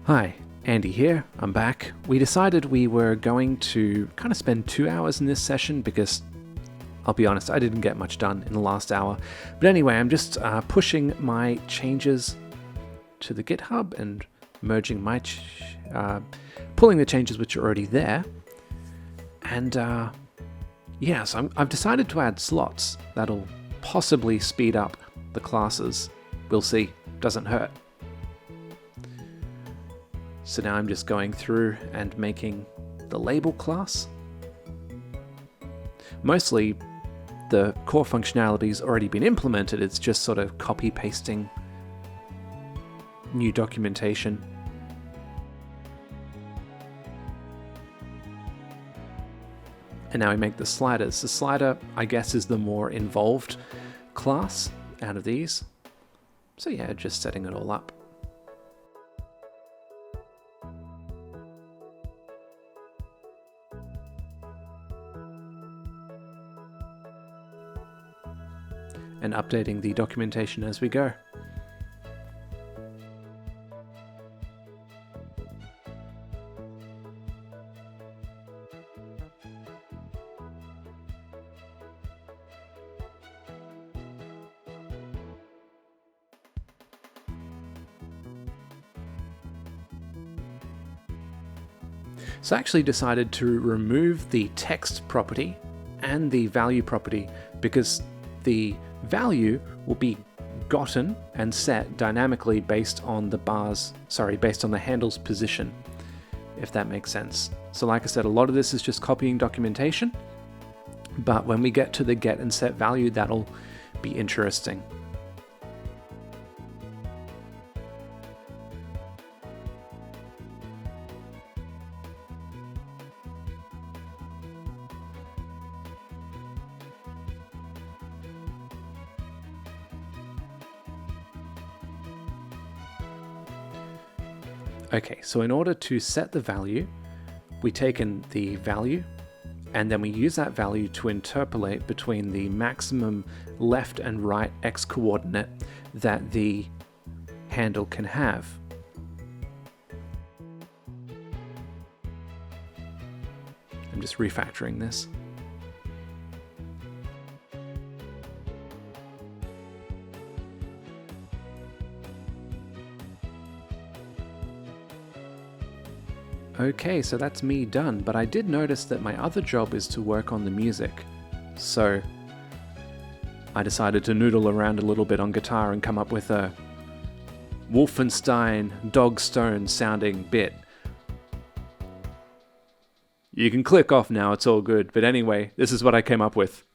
Hi, Andy here, I'm back. We decided we were going to kind of spend 2 hours in this session because, I'll be honest, I didn't get much done in the last hour. But anyway, I'm just pushing my changes to the GitHub and merging my, pulling the changes which are already there. And so I've decided to add slots that'll possibly speed up the classes. We'll see, doesn't hurt. So now I'm just going through and making the label class. Mostly the core functionality's already been implemented, it's just sort of copy pasting new documentation. And now we make the sliders. The slider, I guess, is the more involved class out of these. So yeah, just setting it all up. And updating the documentation as we go. So I actually decided to remove the text property and the value property because the value will be gotten and set dynamically based on the handle's position, if that makes sense. So like I said, a lot of this is just copying documentation, but when we get to the get and set value, that'll be interesting. Okay, so in order to set the value, we take in the value and then we use that value to interpolate between the maximum left and right x coordinate that the handle can have. I'm just refactoring this. Okay, so that's me done, but I did notice that my other job is to work on the music. So I decided to noodle around a little bit on guitar and come up with a Wolfenstein Dogstone sounding bit. You can click off now, it's all good, but anyway, this is what I came up with.